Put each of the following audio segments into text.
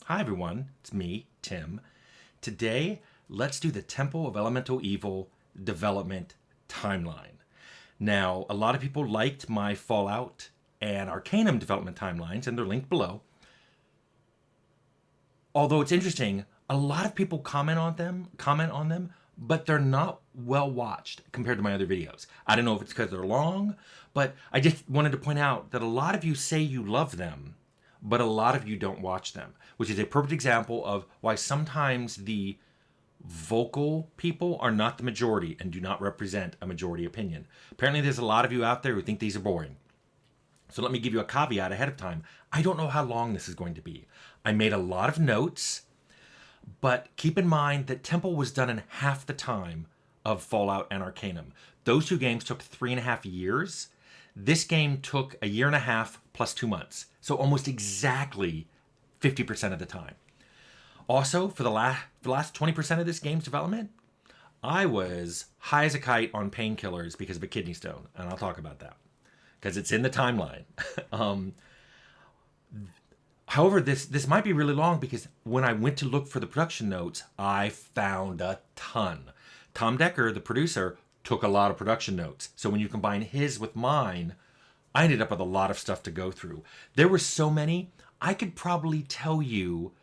Hi everyone, it's me, Tim. Today, let's do the Temple of Elemental Evil development timeline. Now, a lot of people liked my Fallout and Arcanum development timelines, and they're linked below. Although it's interesting, a lot of people comment on them, but they're not well watched compared to my other videos. I don't know if it's because they're long, but I just wanted to point out that a lot of you say you love them, but a lot of you don't watch them, which is a perfect example of why sometimes the vocal people are not the majority and do not represent a majority opinion. Apparently, there's a lot of you out there who think these are boring. So let me give you a caveat ahead of time. I don't know how long this is going to be. I made a lot of notes, but keep in mind that Temple was done in half the time of Fallout and Arcanum. Those two games took 3.5 years. This game took a year and a half plus 2 months. So almost exactly 50% of the time. Also, for the last 20% of this game's development, I was high as a kite on painkillers because of a kidney stone. And I'll talk about that because it's in the timeline. However, this might be really long because when I went to look for the production notes, I found a ton. Tom Decker, the producer, took a lot of production notes. So when you combine his with mine, I ended up with a lot of stuff to go through. There were so many, I could probably tell you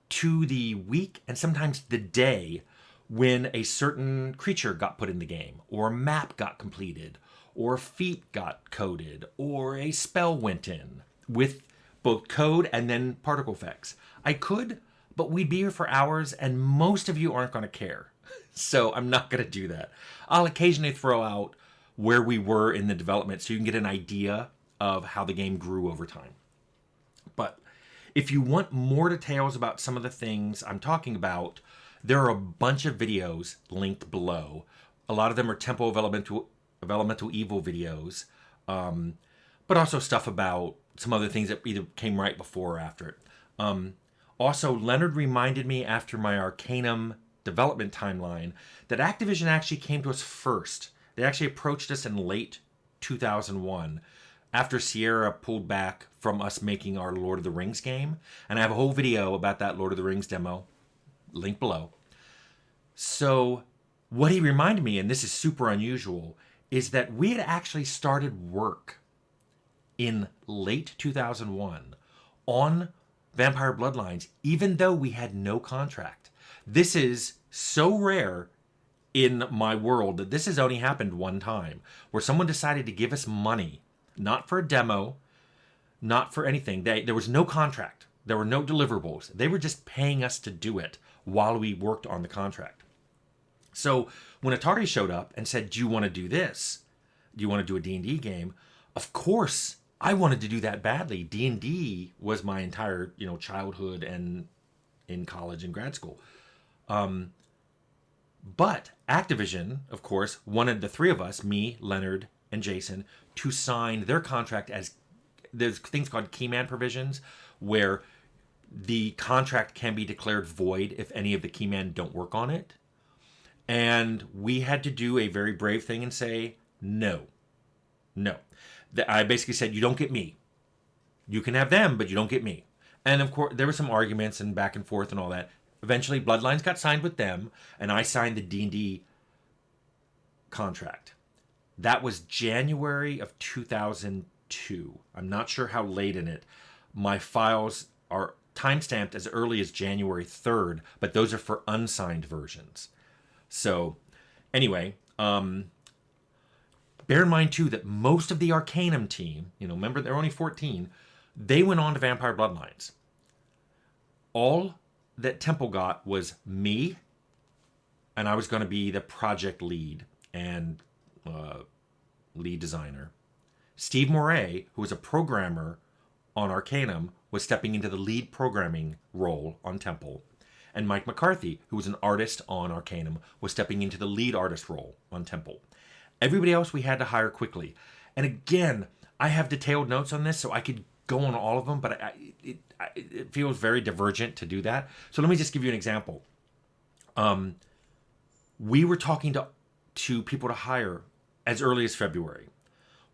to the week and sometimes the day when a certain creature got put in the game, or a map got completed, or a feat got coded, or a spell went in with both code and then particle effects. I could, but we'd be here for hours and most of you aren't going to care. So I'm not going to do that. I'll occasionally throw out where we were in the development so you can get an idea of how the game grew over time. But if you want more details about some of the things I'm talking about, there are a bunch of videos linked below. A lot of them are Temple of Elemental Evil videos, but also stuff about some other things that either came right before or after it. Also, Leonard reminded me after my Arcanum development timeline that Activision actually came to us first. They actually approached us in late 2001 after Sierra pulled back from us making our Lord of the Rings game. And I have a whole video about that Lord of the Rings demo, link below. So what he reminded me, and this is super unusual, is that we had actually started work in late 2001 on Vampire Bloodlines, even though we had no contract. This is so rare in my world that this has only happened one time, where someone decided to give us money, not for a demo, not for anything. There was no contract. There were no deliverables. They were just paying us to do it while we worked on the contract. So when Atari showed up and said, do you want to do this? Do you want to do a D&D game? Of course, I wanted to do that badly. D&D was my entire, childhood and in college and grad school. But Activision, of course, wanted the three of us, me, Leonard, and Jason, to sign their contract as there's things called keyman provisions where the contract can be declared void if any of the keymen don't work on it. And we had to do a very brave thing and say, no. I basically said, you don't get me. You can have them, but you don't get me. And of course, there were some arguments and back and forth and all that. Eventually, Bloodlines got signed with them, and I signed the D&D contract. That was January of 2002. I'm not sure how late in it. My files are timestamped as early as January 3rd, but those are for unsigned versions. So, anyway, bear in mind, too, that most of the Arcanum team, remember, they're only 14, they went on to Vampire Bloodlines. All that Temple got was me, and I was going to be the project lead and lead designer. Steve Moray, who was a programmer on Arcanum, was stepping into the lead programming role on Temple. And Mike McCarthy, who was an artist on Arcanum, was stepping into the lead artist role on Temple. Everybody else we had to hire quickly. And again, I have detailed notes on this, so I could go on all of them, but it feels very divergent to do that. So let me just give you an example. We were talking to people to hire as early as February.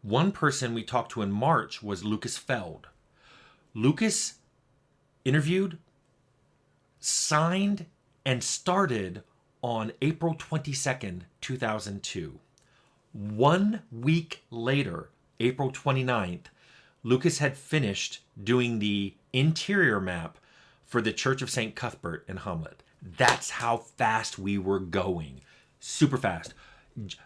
One person we talked to in March was Lucas Feld. Lucas interviewed, signed and started on April 22nd, 2002. 1 week later, April 29th, Lucas had finished doing the interior map for the Church of St. Cuthbert in Hamlet. That's how fast we were going. Super fast.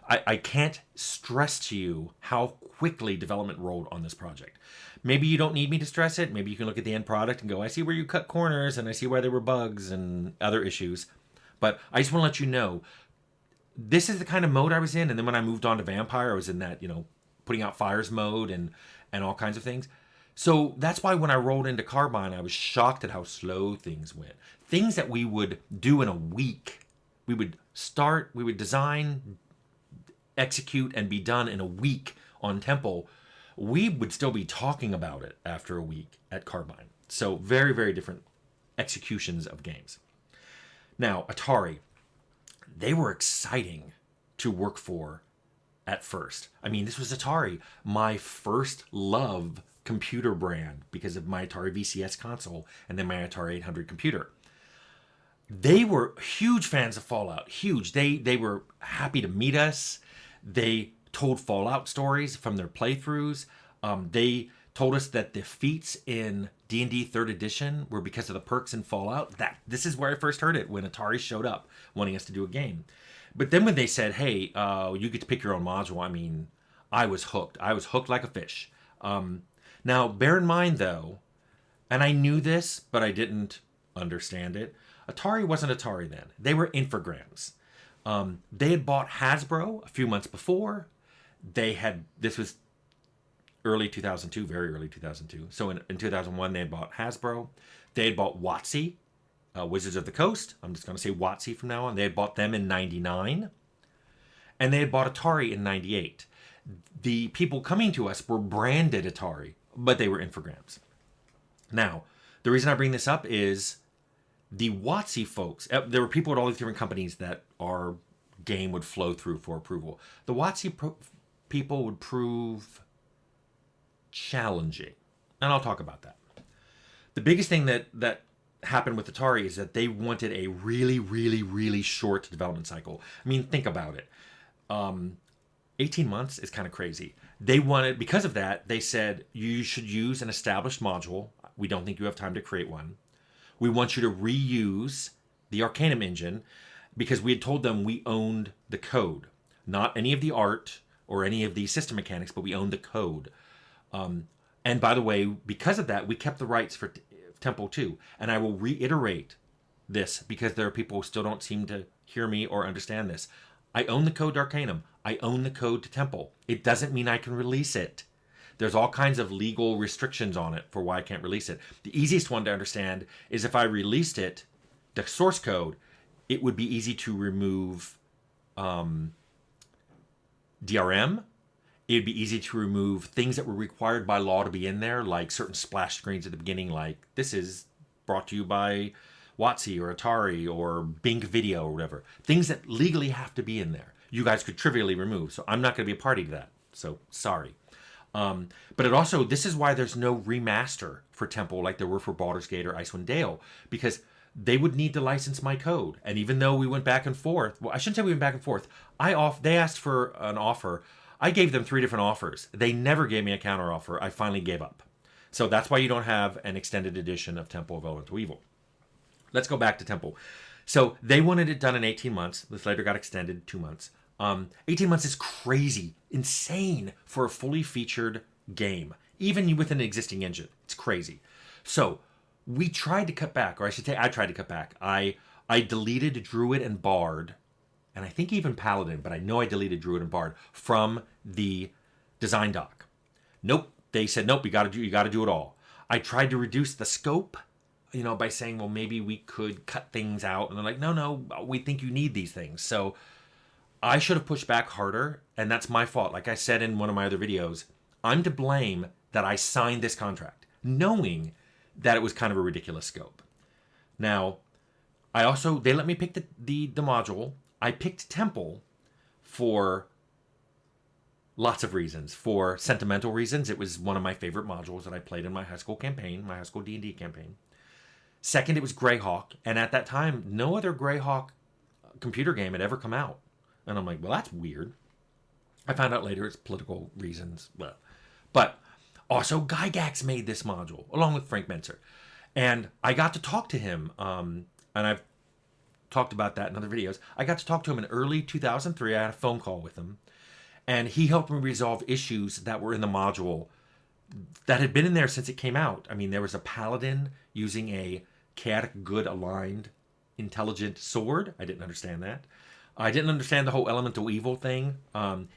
I can't stress to you how quickly development rolled on this project. Maybe you don't need me to stress it. Maybe you can look at the end product and go, I see where you cut corners and I see why there were bugs and other issues. But I just want to let you know, this is the kind of mode I was in. And then when I moved on to Vampire, I was in that, putting out fires mode and all kinds of things. So that's why when I rolled into Carbine, I was shocked at how slow things went. Things that we would do in a week, we would design, execute, and be done in a week on Temple. We would still be talking about it after a week at Carbine. So very, very different executions of games. Now, Atari, they were exciting to work for at first. I mean, this was Atari, my first love computer brand because of my Atari VCS console and then my Atari 800 computer. They were huge fans of Fallout, huge. They were happy to meet us. They told Fallout stories from their playthroughs. They told us that the feats in D&D 3rd Edition were because of the perks in Fallout. This is where I first heard it, when Atari showed up wanting us to do a game. But then when they said, hey, you get to pick your own module, I mean, I was hooked. I was hooked like a fish. Now, bear in mind, though, and I knew this, but I didn't understand it, Atari wasn't Atari then. They were Infogrames. They had bought Hasbro a few months before. This was early 2002, very early 2002. So in 2001, they had bought Hasbro. They had bought WotC, Wizards of the Coast. I'm just going to say WotC from now on. They had bought them in 99. And they had bought Atari in 98. The people coming to us were branded Atari, but they were Infogrames. Now, the reason I bring this up is the WotC folks, there were people at all these different companies that our game would flow through for approval. The WotC people would prove challenging, and I'll talk about that. The biggest thing that happened with Atari is that they wanted a really, really, really short development cycle. I mean, think about it. 18 months is kind of crazy. Because of that, they said, you should use an established module. We don't think you have time to create one. We want you to reuse the Arcanum engine, because we had told them we owned the code. Not any of the art or any of the system mechanics, but we owned the code. And by the way, because of that, we kept the rights for Temple 2. And I will reiterate this because there are people who still don't seem to hear me or understand this. I own the code to Arcanum. I own the code to Temple. It doesn't mean I can release it. There's all kinds of legal restrictions on it for why I can't release it. The easiest one to understand is if I released it, the source code, it would be easy to remove DRM. It'd be easy to remove things that were required by law to be in there, like certain splash screens at the beginning, like this is brought to you by WotC or Atari or Bing Video or whatever. Things that legally have to be in there. You guys could trivially remove. So I'm not going to be a party to that. So sorry. But this is why there's no remaster for Temple like there were for Baldur's Gate or Icewind Dale, because they would need to license my code. And even though we went back and forth, well, I shouldn't say we went back and forth. They asked for an offer. I gave them 3 different offers. They never gave me a counter offer. I finally gave up. So that's why you don't have an extended edition of Temple of Elemental Evil. Let's go back to Temple. So they wanted it done in 18 months. This later got extended 2 months. 18 months is crazy, insane for a fully featured game, even with an existing engine. It's crazy. So we tried to cut back, or I should say I tried to cut back. I deleted Druid and Bard, and I think even Paladin, but I know I deleted Druid and Bard from the design doc. Nope. They said, nope, you got to do it all. I tried to reduce the scope, by saying, well, maybe we could cut things out. And they're like, no, we think you need these things. So I should have pushed back harder, and that's my fault. Like I said in one of my other videos, I'm to blame that I signed this contract, knowing that it was kind of a ridiculous scope. Now, they let me pick the module. I picked Temple for lots of reasons. For sentimental reasons, it was one of my favorite modules that I played in my high school campaign, my high school D&D campaign. Second, it was Greyhawk, and at that time, no other Greyhawk computer game had ever come out. And I'm like, well, that's weird. I found out later it's political reasons. Well, but also Gygax made this module along with Frank Menzer, and I got to talk to him. And I've talked about that in other videos. I got to talk to him in early 2003. I had a phone call with him, and he helped me resolve issues that were in the module that had been in there since it came out. I mean, there was a paladin using a chaotic good aligned intelligent sword. I didn't understand that. I didn't understand the whole elemental evil thing.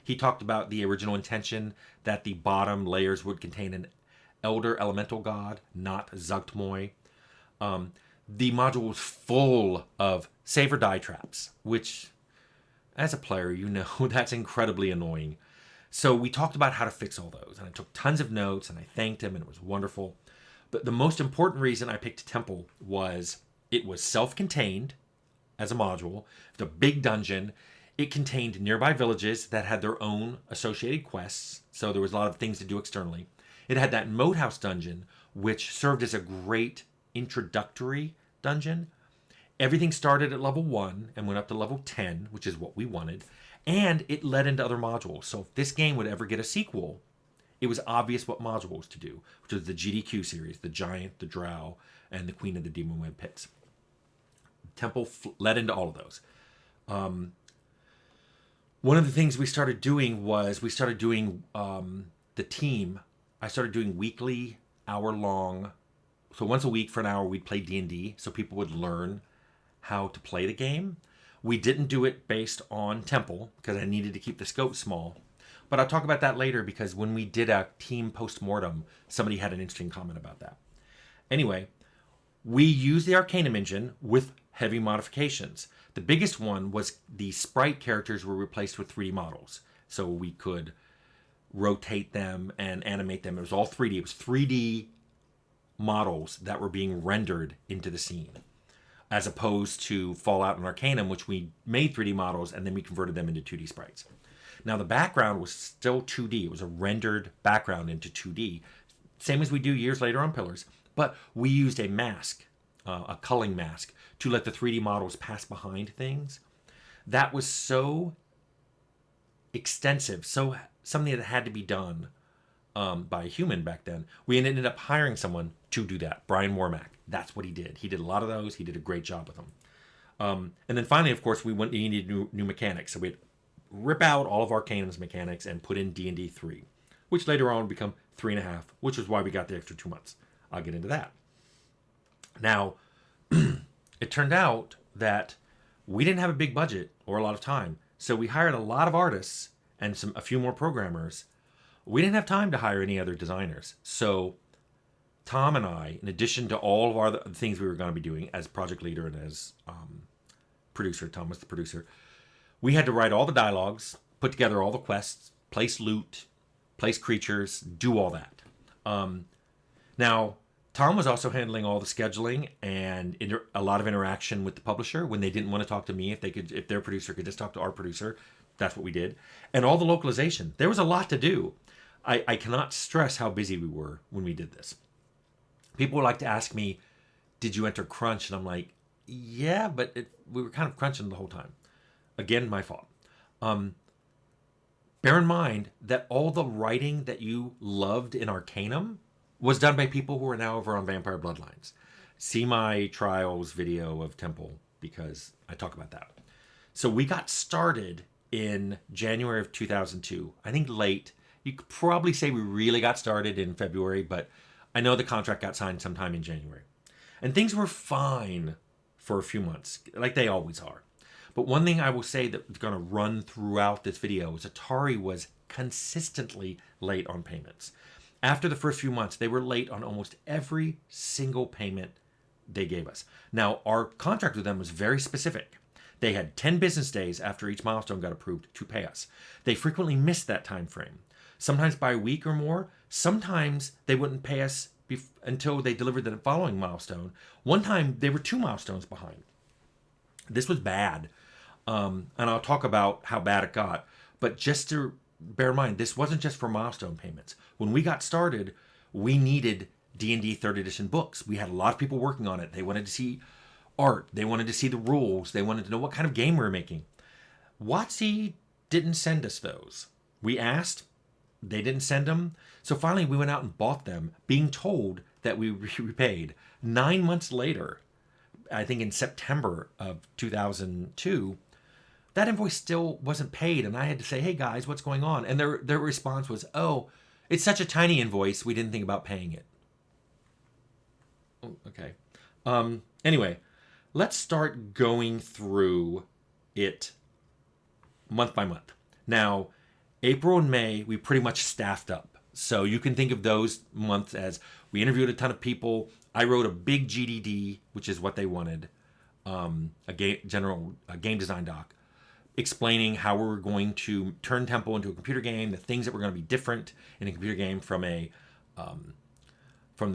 He talked about the original intention that the bottom layers would contain an elder elemental god, not Zugtmoy. The module was full of save or die traps, which, as a player, you know that's incredibly annoying. So we talked about how to fix all those, and I took tons of notes, and I thanked him, and it was wonderful. But the most important reason I picked Temple was it was self-contained as a module. The big dungeon. It contained nearby villages that had their own associated quests, so there was a lot of things to do externally. It had that Moat House dungeon, which served as a great introductory dungeon. Everything started at level 1 and went up to level 10, which is what we wanted, and it led into other modules. So if this game would ever get a sequel, it was obvious what modules to do, which was the GDQ series, the Giant, the Drow, and the Queen of the Demon Web Pits. Temple led into all of those. One of the things we started doing was we started doing the team. I started doing weekly, hour-long. So once a week for an hour, we'd play D&D so people would learn how to play the game. We didn't do it based on Temple because I needed to keep the scope small. But I'll talk about that later because when we did a team post-mortem, somebody had an interesting comment about that. Anyway, we used the Arcanum engine with heavy modifications. The biggest one was the sprite characters were replaced with 3D models. So we could rotate them and animate them. It was all 3D. It was 3D models that were being rendered into the scene, as opposed to Fallout and Arcanum, which we made 3D models and then we converted them into 2D sprites. Now the background was still 2D. It was a rendered background into 2D, same as we do years later on Pillars. But we used a mask, a culling mask, to let the 3D models pass behind things. That was so extensive, so something that had to be done by a human back then. We ended up hiring someone to do that, Brian Wormack. That's what he did. He did a lot of those. He did a great job with them. And then finally, of course, we needed new mechanics. So we'd rip out all of Arcanum's mechanics and put in D&D 3, which later on would become 3.5, which is why we got the extra 2 months. I'll get into that. Now, it turned out that we didn't have a big budget or a lot of time, so we hired a lot of artists and a few more programmers. We didn't have time to hire any other designers. So Tom and I, in addition to all of our the things we were going to be doing as project leader and as producer, Tom was the producer, we had to write all the dialogues, put together all the quests, place loot, place creatures, do all that. Now, Tom was also handling all the scheduling and a lot of interaction with the publisher when they didn't want to talk to me. If their producer could just talk to our producer, that's what we did. And all the localization. There was a lot to do. I cannot stress how busy we were when we did this. People would like to ask me, did you enter crunch? And I'm like, yeah, but we were kind of crunching the whole time. Again, my fault. Bear in mind that all the writing that you loved in Arcanum was done by people who are now over on Vampire Bloodlines. See my Trials video of Temple because I talk about that. So we got started in January of 2002. I think late. You could probably say we really got started in February, but I know the contract got signed sometime in January. And things were fine for a few months, like they always are. But one thing I will say that's going to run throughout this video is Atari was consistently late on payments. After the first few months, they were late on almost every single payment they gave us. Now, our contract with them was very specific. They had 10 business days after each milestone got approved to pay us. They frequently missed that time frame, sometimes by a week or more. Sometimes they wouldn't pay us until they delivered the following milestone. One time, they were 2 milestones behind. This was bad, and I'll talk about how bad it got. But just to bear in mind, this wasn't just for milestone payments. When we got started, we needed D&D 3rd edition books. We had a lot of people working on it. They wanted to see art. They wanted to see the rules. They wanted to know what kind of game we were making. WotC didn't send us those. We asked. They didn't send them. So finally we went out and bought them, being told that we repaid. 9 months later, I think in September of 2002, that invoice still wasn't paid. And I had to say, hey guys, what's going on? And their response was, oh, it's such a tiny invoice, we didn't think about paying it. Oh, okay. Anyway, let's start going through it month by month. Now, April and May, we pretty much staffed up. So you can think of those months as we interviewed a ton of people. I wrote a big GDD, which is what they wanted, a game design doc, explaining how we were going to turn Temple into a computer game, the things that were going to be different in a computer game from the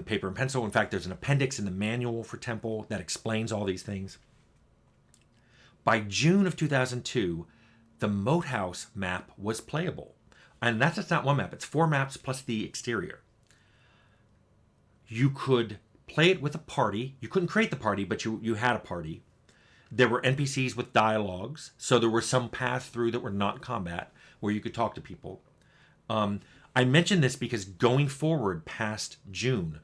paper and pencil. In fact, there's an appendix in the manual for Temple that explains all these things. By June of 2002, the Moat House map was playable. And that's just not one map. It's 4 maps plus the exterior. You could play it with a party. You couldn't create the party, but you had a party. There were NPCs with dialogues. So there were some paths through that were not combat where you could talk to people. I mention this because going forward past June,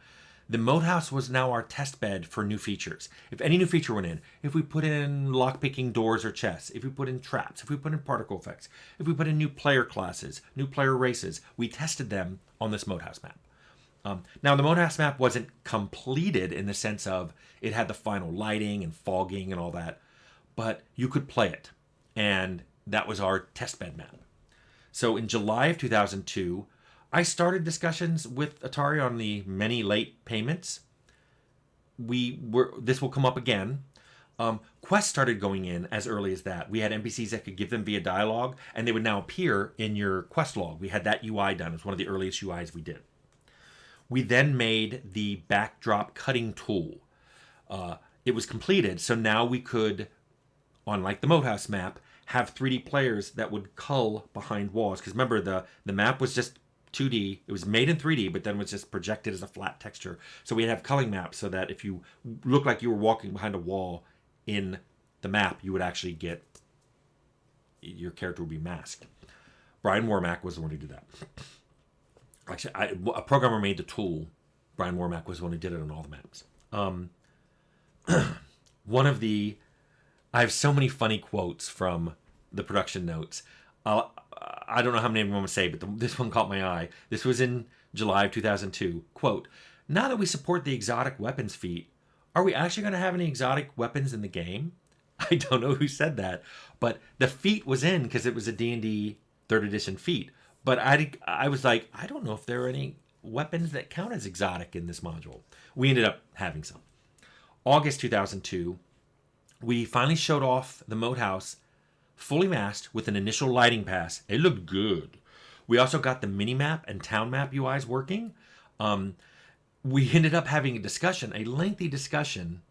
the Moat House was now our test bed for new features. If any new feature went in, if we put in lockpicking doors or chests, if we put in traps, if we put in particle effects, if we put in new player classes, new player races, we tested them on this Moat House map. Now, the Moat House map wasn't completed in the sense of it had the final lighting and fogging and all that, but you could play it. And that was our testbed map. So in July of 2002, I started discussions with Atari on the many late payments. This will come up again. Quests started going in as early as that. We had NPCs that could give them via dialogue, and they would now appear in your quest log. We had that UI done. It was one of the earliest UIs we did. We then made the backdrop cutting tool. It was completed, so now we could, unlike the Moat House map, have 3D players that would cull behind walls. Because remember, the map was just 2D. It was made in 3D, but then was just projected as a flat texture. So we'd have culling maps so that if you looked like you were walking behind a wall in the map, you would actually get, your character would be masked. Brian Wormack was the one who did that. Actually, a programmer made the tool. Brian Wormack was the one who did it on all the maps. I have so many funny quotes from the production notes. I don't know how many I'm going to say, but this one caught my eye. This was in July of 2002. Quote, now that we support the exotic weapons feat, are we actually going to have any exotic weapons in the game? I don't know who said that, but the feat was in because it was a D&D 3rd edition feat. But I was like, I don't know if there are any weapons that count as exotic in this module. We ended up having some. August 2002, we finally showed off the Moat House fully masked with an initial lighting pass. It looked good. We also got the mini-map and town map UIs working. We ended up having a lengthy discussion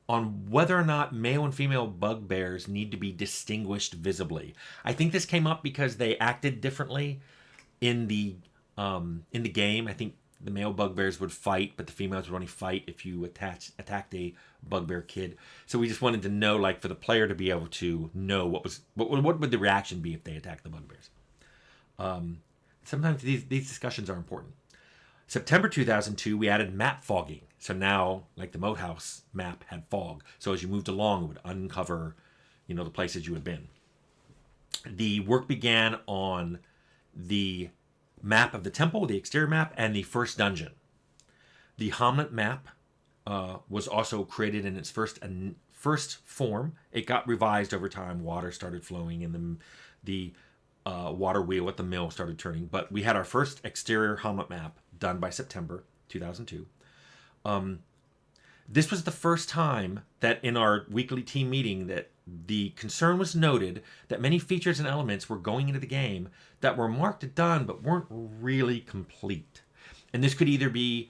on whether or not male and female bugbears need to be distinguished visibly. I think this came up because they acted differently in the game. I think the male bugbears would fight, but the females would only fight if you attacked a bugbear kid. So we just wanted to know, like, for the player to be able to know what would the reaction be if they attacked the bugbears. Sometimes these discussions are important. September 2002, we added map fogging. So now, like the Moat House map had fog. So as you moved along, it would uncover, the places you had been. The work began on the map of the temple, the exterior map, and the first dungeon. The Hamlet map was also created in its first form. It got revised over time. Water started flowing, and the water wheel at the mill started turning. But we had our first exterior Hamlet map done by September 2002. This was the first time that in our weekly team meeting that the concern was noted that many features and elements were going into the game that were marked done but weren't really complete. And this could either be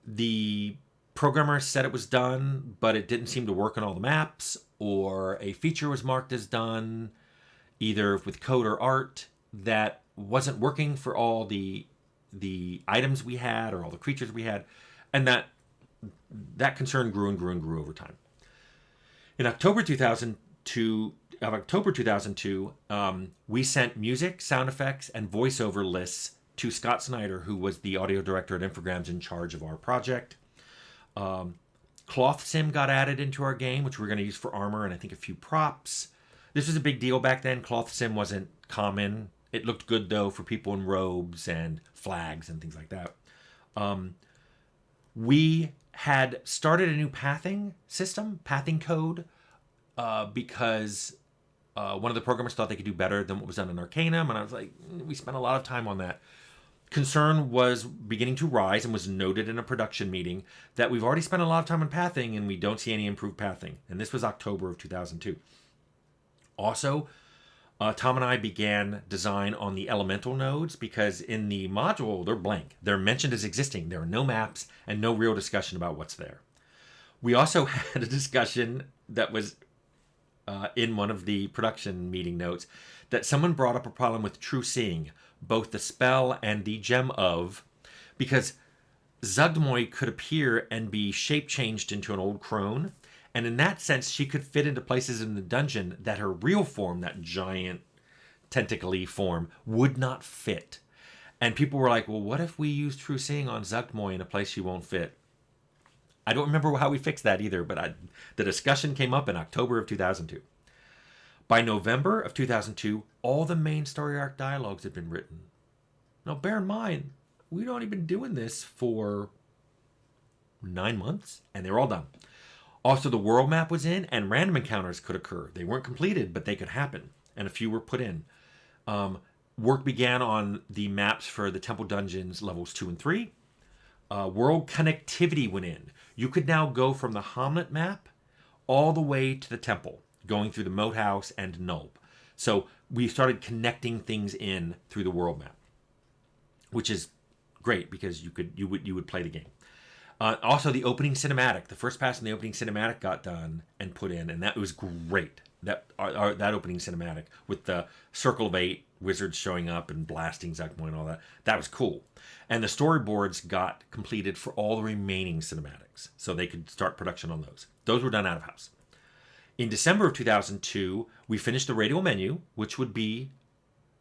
the programmer said it was done, but it didn't seem to work on all the maps, or a feature was marked as done, either with code or art, that wasn't working for all the the items we had or all the creatures we had, and that concern grew and grew and grew over time. In October 2002, we sent music, sound effects, and voiceover lists to Scott Snyder, who was the audio director at Infogrames in charge of our project. Cloth Sim got added into our game, which we're going to use for armor and I think a few props. This was a big deal back then. Cloth Sim wasn't common. It looked good, though, for people in robes and flags and things like that. We had started a new pathing system, pathing code, because one of the programmers thought they could do better than what was done in Arcanum. And I was like, we spent a lot of time on that. Concern was beginning to rise and was noted in a production meeting that we've already spent a lot of time on pathing and we don't see any improved pathing. And this was October of 2002. Also, Tom and I began design on the elemental nodes because in the module, they're blank. They're mentioned as existing. There are no maps and no real discussion about what's there. We also had a discussion that was in one of the production meeting notes that someone brought up a problem with True Seeing, both the spell and the Gem of, because Zuggtmoy could appear and be shape-changed into an old crone, and in that sense, she could fit into places in the dungeon that her real form, that giant tentacle-y form, would not fit. And people were like, well, what if we use True Seeing on Zuggtmoy in a place she won't fit? I don't remember how we fixed that either, but the discussion came up in October of 2002. By November of 2002, all the main story arc dialogues had been written. Now, bear in mind, we'd only been doing this for 9 months, and they were all done. Also, the world map was in, and random encounters could occur. They weren't completed, but they could happen, and a few were put in. Work began on the maps for the Temple Dungeons levels 2 and 3. World connectivity went in. You could now go from the Hamlet map all the way to the temple, going through the Moat House and Nulb. So we started connecting things in through the world map, which is great because you would play the game. Also, the opening cinematic, the first pass in the opening cinematic got done and put in, and that was great. That opening cinematic with the Circle of 8 wizards showing up and blasting Zuggtmoy and all that, that was cool. And the storyboards got completed for all the remaining cinematics, so they could start production on those. Those were done out of house. In December of 2002, we finished the radial menu, which would be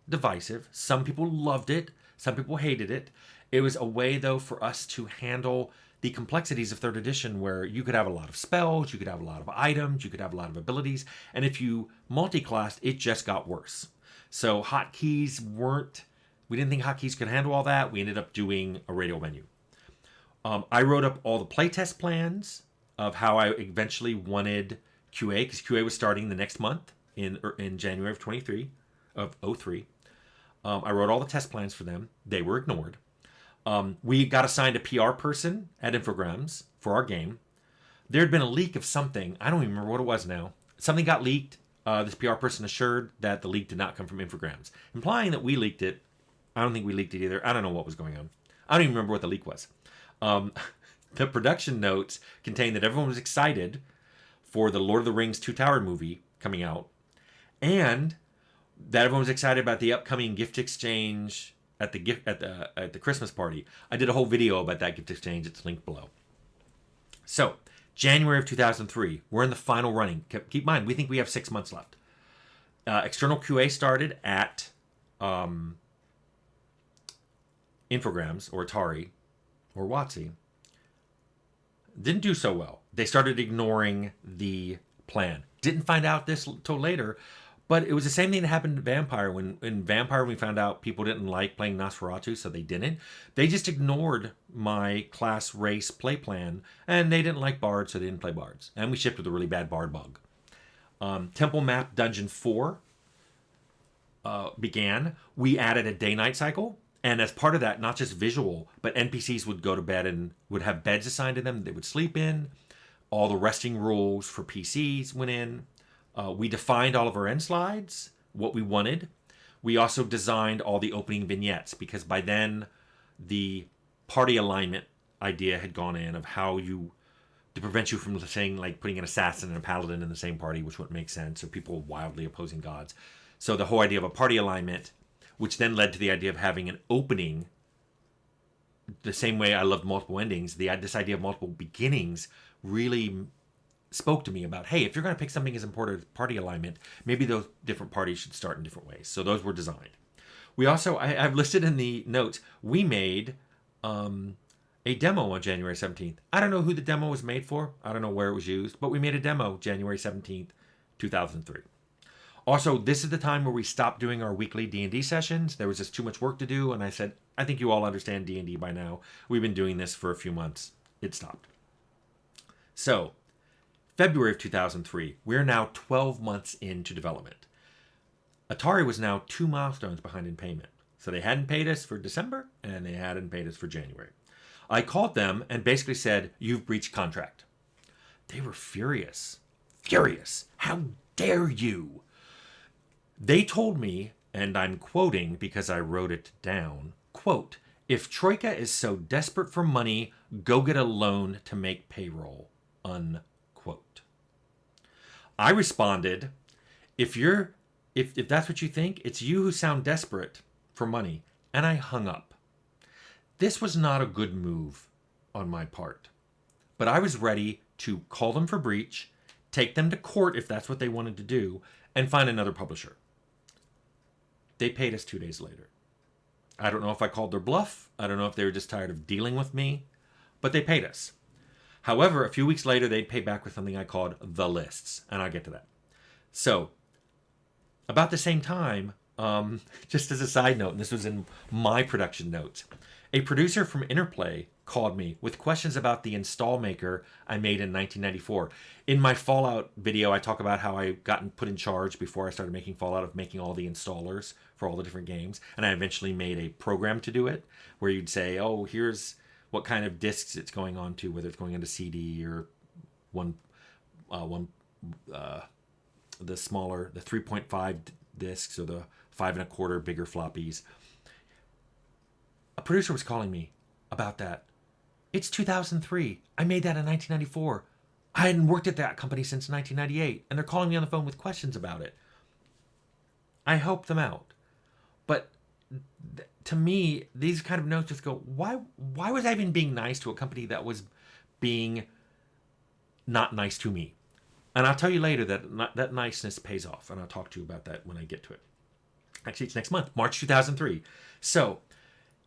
divisive. Some people loved it, some people hated it. It was a way, though, for us to handle the complexities of 3rd edition, where you could have a lot of spells, you could have a lot of items, you could have a lot of abilities, and if you multi-classed, it just got worse. So hotkeys we didn't think hotkeys could handle all that. We ended up doing a radial menu. I wrote up all the playtest plans of how I eventually wanted QA, because QA was starting the next month in January of 03. I wrote all the test plans for them. They were ignored. We got assigned a PR person at Infogrames for our game. There had been a leak of something. I don't even remember what it was now. Something got leaked. This PR person assured that the leak did not come from Infogrames, implying that we leaked it. I don't think we leaked it either. I don't know what was going on. I don't even remember what the leak was. The production notes contained that everyone was excited for the Lord of the Rings Two Tower movie coming out, and that everyone was excited about the upcoming gift exchange at the Christmas party. I did a whole video about that gift exchange. It's linked below. So, January of 2003, we're in the final running. Keep in mind, we think we have 6 months left. External QA started at Infogrames or Atari or WotC. Didn't do so well. They started ignoring the plan. Didn't find out this till later, but it was the same thing that happened in Vampire. When in Vampire we found out people didn't like playing Nosferatu, so they didn't. They just ignored my class race play plan, and they didn't like bards, so they didn't play bards. And we shipped with a really bad bard bug. Temple Map Dungeon 4 began. We added a day-night cycle. And as part of that, not just visual, but NPCs would go to bed and would have beds assigned to them they would sleep in. All the resting rules for PCs went in. We defined all of our end slides, what we wanted. We also designed all the opening vignettes, because by then the party alignment idea had gone in of how to prevent you from saying, like, putting an assassin and a paladin in the same party, which wouldn't make sense, or people wildly opposing gods. So the whole idea of a party alignment, which then led to the idea of having an opening the same way I loved multiple endings, this idea of multiple beginnings really spoke to me about, hey, if you're going to pick something as important as party alignment, maybe those different parties should start in different ways. So those were designed. We also, I've listed in the notes, we made a demo on January 17th. I don't know who the demo was made for. I don't know where it was used, but we made a demo January 17th, 2003. Also, this is the time where we stopped doing our weekly D&D sessions. There was just too much work to do, and I said, I think you all understand D&D by now. We've been doing this for a few months. It stopped. So, February of 2003, we're now 12 months into development. Atari was now 2 milestones behind in payment. So they hadn't paid us for December, and they hadn't paid us for January. I called them and basically said, you've breached contract. They were furious. Furious. How dare you? They told me, and I'm quoting because I wrote it down, quote, if Troika is so desperate for money, go get a loan to make payroll, unquote. I responded, if that's what you think, it's you who sound desperate for money. And I hung up. This was not a good move on my part. But I was ready to call them for breach, take them to court if that's what they wanted to do, and find another publisher. They paid us 2 days later. I don't know if I called their bluff. I don't know if they were just tired of dealing with me, but they paid us. However, a few weeks later, they'd pay back with something I called the lists, and I'll get to that. So, about the same time, just as a side note, and this was in my production notes, a producer from Interplay called me with questions about the install maker I made in 1994. In my Fallout video, I talk about how I got put in charge before I started making Fallout of making all the installers for all the different games, and I eventually made a program to do it, where you'd say, oh, here's what kind of discs it's going on to, whether it's going into CD or the smaller, the 3.5 discs or the 5 1/4 bigger floppies. A producer was calling me about that. It's 2003. I made that in 1994. I hadn't worked at that company since 1998, and they're calling me on the phone with questions about it. I helped them out. But to me, these kind of notes just go, why was I even being nice to a company that was being not nice to me? And I'll tell you later that niceness pays off, and I'll talk to you about that when I get to it. Actually, it's next month, March 2003. So,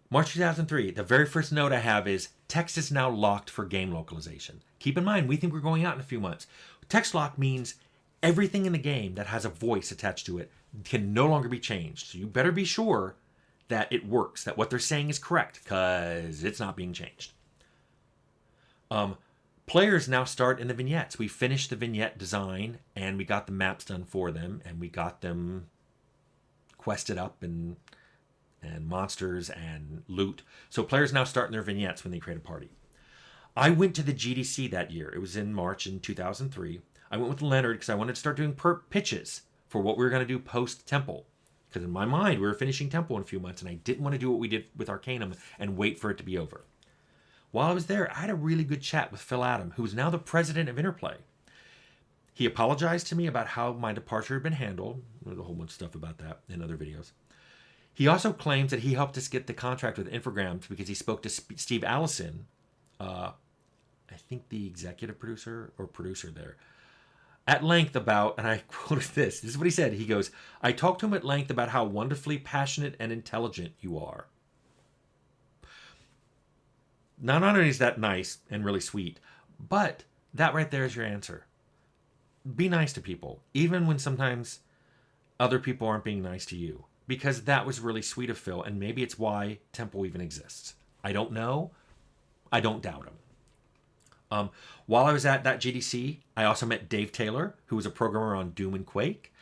March 2003, the very first note I have is, text is now locked for game localization. Keep in mind, we think we're going out in a few months. Text lock means everything in the game that has a voice attached to it can no longer be changed. So you better be sure that it works, that what they're saying is correct, because it's not being changed. Players now start in the vignettes. We finished the vignette design, and we got the maps done for them, and we got them quested up and monsters and loot. So players now start in their vignettes when they create a party. I went to the GDC that year. It was in March in 2003. I went with Leonard because I wanted to start doing pitches for what we were going to do post-Temple. Because in my mind, we were finishing Temple in a few months, and I didn't want to do what we did with Arcanum and wait for it to be over. While I was there, I had a really good chat with Phil Adam, who's now the president of Interplay. He apologized to me about how my departure had been handled. There's a whole bunch of stuff about that in other videos. He also claims that he helped us get the contract with Infogrames because he spoke to Steve Allison, I think the executive producer or producer there, at length about, and I quoted this is what he said. He goes, I talked to him at length about how wonderfully passionate and intelligent you are. Not only is that nice and really sweet, but that right there is your answer. Be nice to people, even when sometimes other people aren't being nice to you. Because that was really sweet of Phil, and maybe it's why Temple even exists. I don't know. I don't doubt him. While I was at that GDC, I also met Dave Taylor, who was a programmer on Doom and Quake.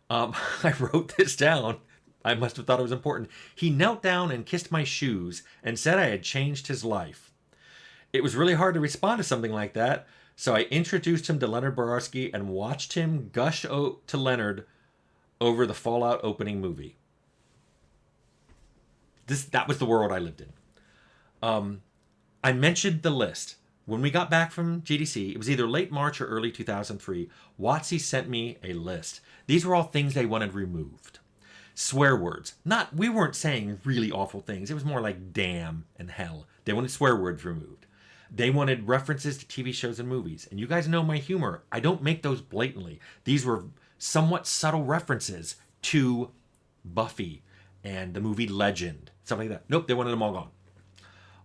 I wrote this down. I must have thought it was important. He knelt down and kissed my shoes and said I had changed his life. It was really hard to respond to something like that, so I introduced him to Leonard Boyarsky and watched him gush to Leonard over the Fallout opening movie. That was the world I lived in. I mentioned the list. When we got back from GDC, it was either late March or early 2003, WotC sent me a list. These were all things they wanted removed. Swear words. We weren't saying really awful things. It was more like damn and hell. They wanted swear words removed. They wanted references to TV shows and movies. And you guys know my humor. I don't make those blatantly. These were somewhat subtle references to Buffy and the movie Legend, stuff like that. Nope, they wanted them all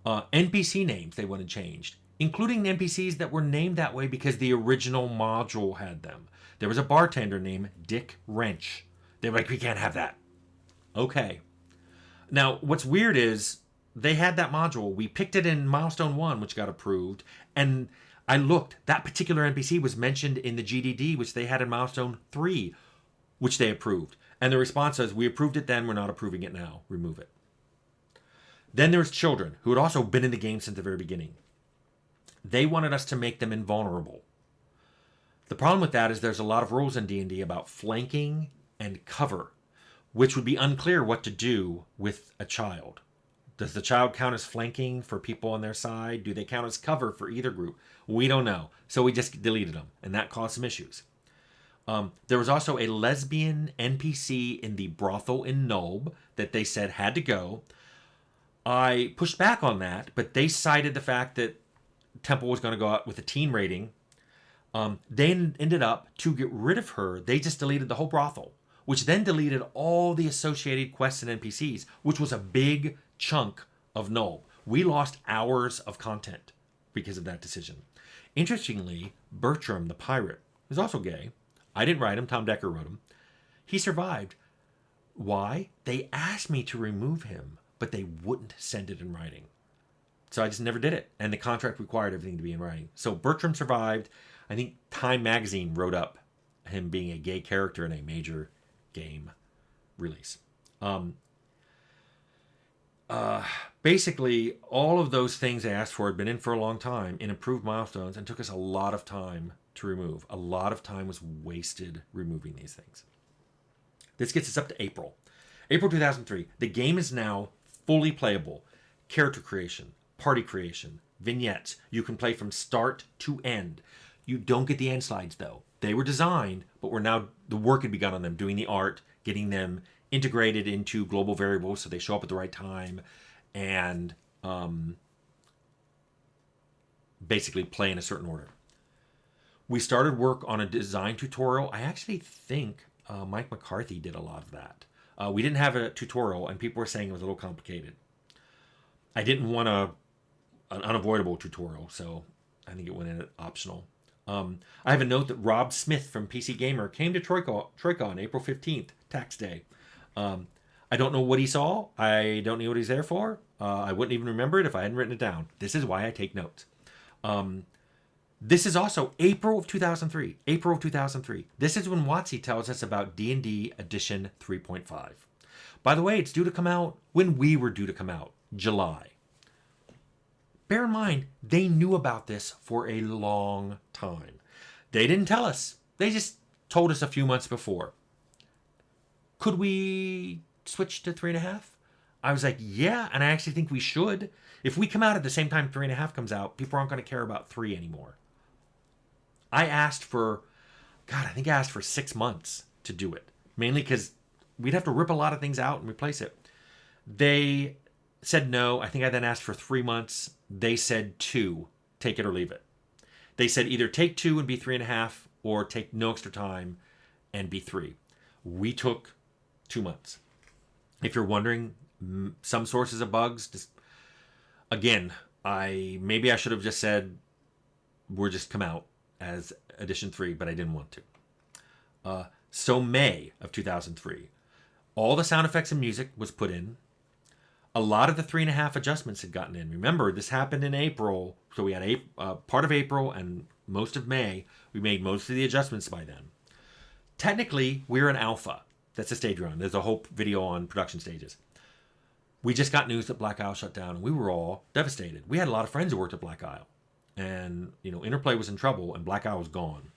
gone. NPC names they wanted changed, including NPCs that were named that way because the original module had them. There was a bartender named Dick Wrench. They were like, we can't have that. Okay. Now, what's weird is they had that module. We picked it in Milestone 1, which got approved. And I looked. That particular NPC was mentioned in the GDD, which they had in Milestone 3, which they approved. And the response was, we approved it then, we're not approving it now. Remove it. Then there's children who had also been in the game since the very beginning. They wanted us to make them invulnerable. The problem with that is there's a lot of rules in D&D about flanking and cover, which would be unclear what to do with a child. Does the child count as flanking for people on their side? Do they count as cover for either group? We don't know. So we just deleted them, and that caused some issues. There was also a lesbian NPC in the brothel in Nulb that they said had to go. I pushed back on that, but they cited the fact that Temple was going to go out with a teen rating. They ended up, to get rid of her, they just deleted the whole brothel, which then deleted all the associated quests and NPCs, which was a big chunk of Nulb. We lost hours of content because of that decision. Interestingly, Bertram, the pirate, is also gay. I didn't write him. Tom Decker wrote him. He survived. Why? They asked me to remove him, but they wouldn't send it in writing. So I just never did it. And the contract required everything to be in writing. So Bertram survived. I think Time Magazine wrote up him being a gay character in a major game release. Basically, all of those things I asked for had been in for a long time in approved milestones and took us a lot of time to remove. A lot of time was wasted removing these things. This gets us up to April. April 2003. The game is now fully playable. Character creation, party creation, vignettes. You can play from start to end. You don't get the end slides, though. They were designed, but the work had begun on them, doing the art, getting them integrated into global variables so they show up at the right time, and basically play in a certain order. We started work on a design tutorial. I actually think Mike McCarthy did a lot of that. We didn't have a tutorial, and people were saying it was a little complicated. I didn't want an unavoidable tutorial, so I think it went in at optional. I have a note that Rob Smith from PC Gamer came to Troika on April 15th, tax day. I don't know what he saw. I don't know what he's there for. I wouldn't even remember it if I hadn't written it down. This is why I take notes. This is also April of 2003. April of 2003. This is when WotC tells us about D&D Edition 3.5. By the way, it's due to come out when we were due to come out, July. Bear in mind, they knew about this for a long time. They didn't tell us. They just told us a few months before. Could we switch to 3.5? I was like, yeah, and I actually think we should. If we come out at the same time 3.5 comes out, people aren't going to care about 3 anymore. I asked for 6 months to do it. Mainly because we'd have to rip a lot of things out and replace it. They said no. I think I then asked for 3 months. They said 2. Take it or leave it. They said either take 2 and be 3.5 or take no extra time and be 3. We took 2 months. If you're wondering, some sources of bugs, again, maybe I should have just said we're just come out as Edition 3, but I didn't want to. So May of 2003, all the sound effects and music was put in. A lot of the 3.5 adjustments had gotten in. Remember, this happened in April, so we had part of April and most of May. We made most of the adjustments by then. Technically, we're an alpha. That's a stage run. There's a whole video on production stages. We just got news that Black Isle shut down, and we were all devastated. We had a lot of friends who worked at Black Isle. And, Interplay was in trouble, and Black Isle was gone.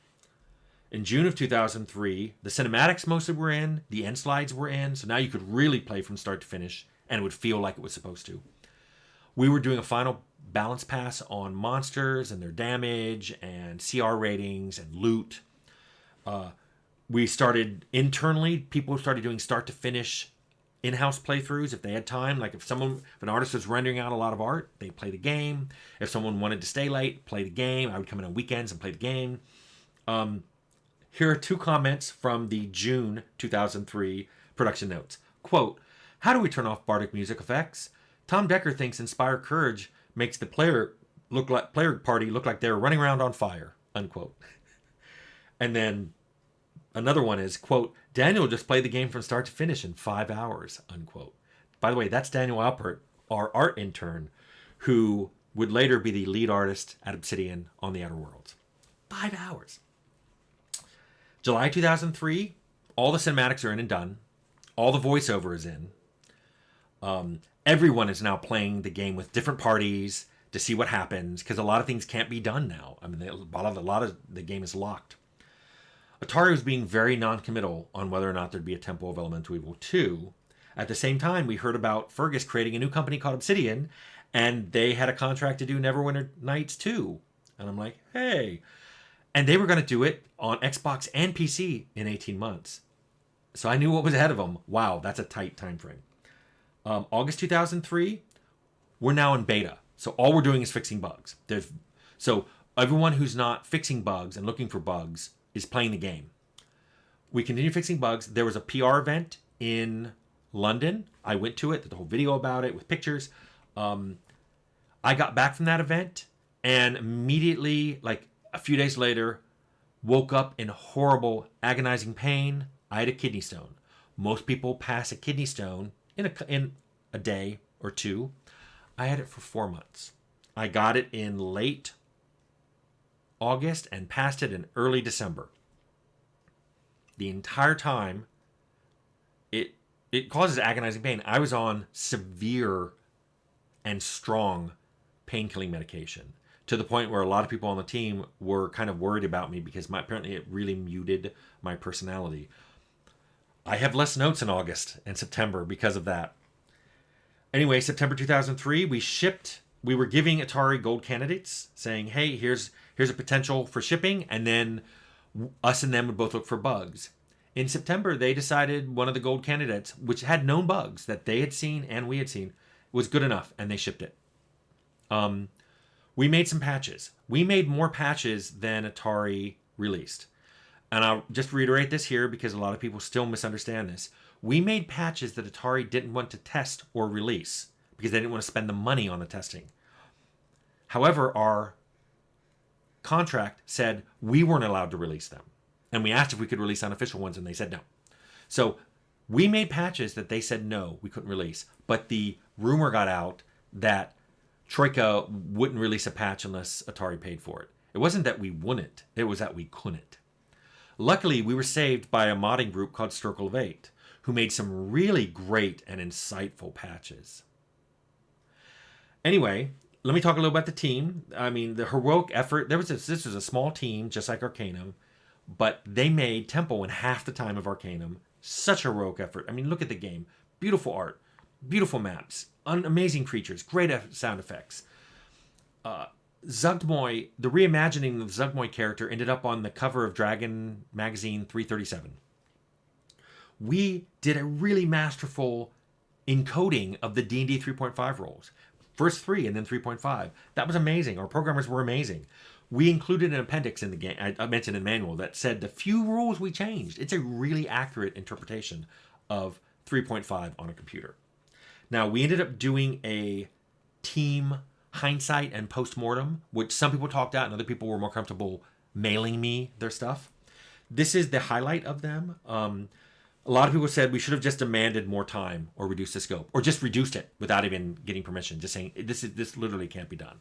In June of 2003, the cinematics mostly were in, the end slides were in, so now you could really play from start to finish, and it would feel like it was supposed to. We were doing a final balance pass on monsters and their damage, and CR ratings, and loot. We started internally, people started doing start to finish in-house playthroughs if they had time. Like if an artist was rendering out a lot of art, they'd play the game. If someone wanted to stay late, play the game. I would come in on weekends and play the game. Here are 2 comments from the June 2003 production notes. Quote, "How do we turn off bardic music effects? Tom Decker thinks Inspire Courage makes the player party look like they're running around on fire." Unquote. And then another one is, quote, "Daniel just played the game from start to finish in 5 hours." Unquote. By the way, that's Daniel Alpert, our art intern, who would later be the lead artist at Obsidian on The Outer Worlds. 5 hours. July 2003, all the cinematics are in and done. All the voiceover is in. Everyone is now playing the game with different parties to see what happens, because a lot of things can't be done now. I mean, a lot of the game is locked. Atari was being very non-committal on whether or not there'd be a Temple of Elemental Evil 2. At the same time, we heard about Fergus creating a new company called Obsidian, and they had a contract to do Neverwinter Nights 2. And I'm like, hey. And they were going to do it on Xbox and PC in 18 months. So I knew what was ahead of them. Wow, that's a tight time frame. August 2003, we're now in beta. So all we're doing is fixing bugs. So everyone who's not fixing bugs and looking for bugs is playing the game. We continue fixing bugs. There was a PR event in London. I went to it, did the whole video about it with pictures. I got back from that event and immediately, like a few days later, woke up in horrible, agonizing pain. I had a kidney stone. Most people pass a kidney stone in a day or two. I had it for 4 months. I got it in late August and passed it in early December. The entire time, it causes agonizing pain. I was on severe and strong pain-killing medication to the point where a lot of people on the team were kind of worried about me because apparently it really muted my personality. I have less notes in August and September because of that. Anyway, September 2003, we were giving Atari gold candidates, saying, hey, here's a potential for shipping, and then us and them would both look for bugs. In September, they decided one of the gold candidates, which had known bugs that they had seen and we had seen, was good enough, and they shipped it. We made some patches. We made more patches than Atari released. And I'll just reiterate this here because a lot of people still misunderstand this. We made patches that Atari didn't want to test or release because they didn't want to spend the money on the testing. However, our contract said we weren't allowed to release them. And we asked if we could release unofficial ones, and they said no. So we made patches that they said no, we couldn't release. But the rumor got out that Troika wouldn't release a patch unless Atari paid for it. It wasn't that we wouldn't, it was that we couldn't. Luckily, we were saved by a modding group called Circle of Eight, who made some really great and insightful patches. Anyway, let me talk a little about the team. I mean, the heroic effort. This was a small team, just like Arcanum, but they made Temple in half the time of Arcanum. Such a heroic effort. I mean, look at the game. Beautiful art, beautiful maps, amazing creatures, great sound effects. Zuggtmoy, the reimagining of the Zuggtmoy character ended up on the cover of Dragon Magazine 337. We did a really masterful encoding of the D&D 3.5 rules. First 3 and then 3.5. That was amazing. Our programmers were amazing. We included an appendix in the game, I mentioned in the manual, that said the few rules we changed. It's a really accurate interpretation of 3.5 on a computer. Now, we ended up doing a team hindsight and postmortem, which some people talked out and other people were more comfortable mailing me their stuff. This is the highlight of them. A lot of people said we should have just demanded more time or reduced the scope or just reduced it without even getting permission, just saying this literally can't be done.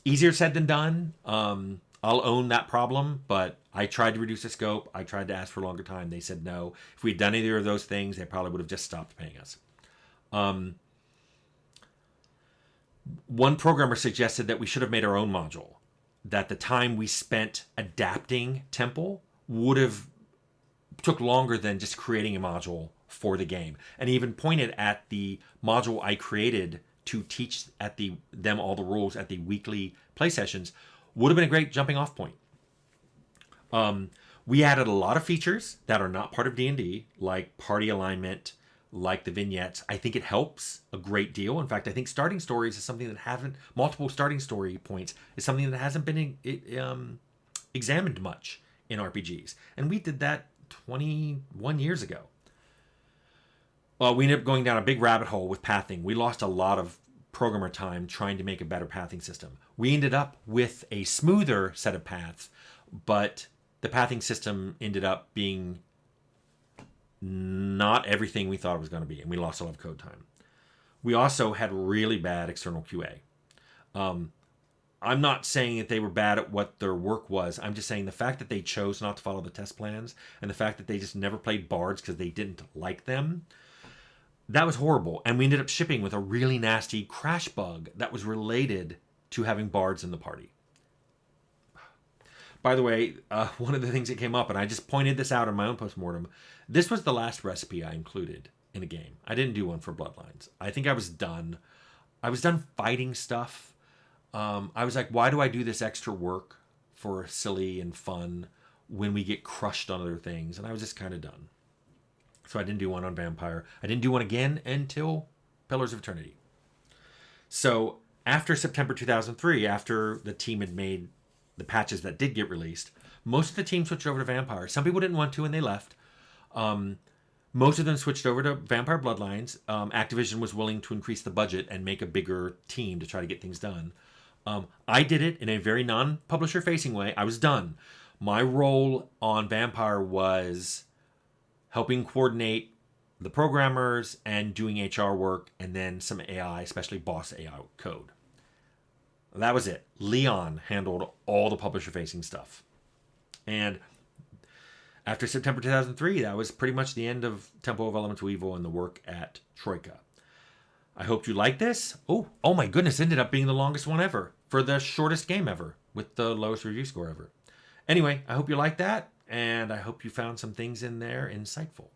Easier said than done. I'll own that problem, but I tried to reduce the scope. I tried to ask for a longer time. They said no. If we'd done either of those things, they probably would have just stopped paying us. One programmer suggested that we should have made our own module, that the time we spent adapting Temple would have took longer than just creating a module for the game, and he even pointed at the module I created to teach at them all the rules at the weekly play sessions. Would have been a great jumping off point. We added a lot of features that are not part of D&D, like party alignment, like the vignettes. I think it helps a great deal. In fact, I think starting stories is something that haven't, multiple starting story points is something that hasn't been examined much in RPGs. And we did that 21 years ago. Well, we ended up going down a big rabbit hole with pathing. We lost a lot of programmer time trying to make a better pathing system. We ended up with a smoother set of paths, but the pathing system ended up being not everything we thought it was going to be, and we lost a lot of code time. We also had really bad external QA. I'm not saying that they were bad at what their work was. I'm just saying the fact that they chose not to follow the test plans and the fact that they just never played bards because they didn't like them, that was horrible. And we ended up shipping with a really nasty crash bug that was related to having bards in the party. By the way, one of the things that came up, and I just pointed this out in my own postmortem, this was the last recipe I included in a game. I didn't do one for Bloodlines. I think I was done. I was done fighting stuff. I was like, why do I do this extra work for silly and fun when we get crushed on other things? And I was just kind of done. So I didn't do one on Vampire. I didn't do one again until Pillars of Eternity. So after September 2003, after the team had made the patches that did get released, most of the team switched over to Vampire. Some people didn't want to and they left. Most of them switched over to Vampire Bloodlines. Activision was willing to increase the budget and make a bigger team to try to get things done. I did it in a very non-publisher facing way. I was done. My role on Vampire was helping coordinate the programmers and doing HR work, and then some AI, especially boss AI code. That was it. Leon handled all the publisher-facing stuff. And after September 2003, that was pretty much the end of Temple of Elemental Evil and the work at Troika. I hope you like this. Oh my goodness, it ended up being the longest one ever for the shortest game ever with the lowest review score ever. Anyway, I hope you like that, and I hope you found some things in there insightful.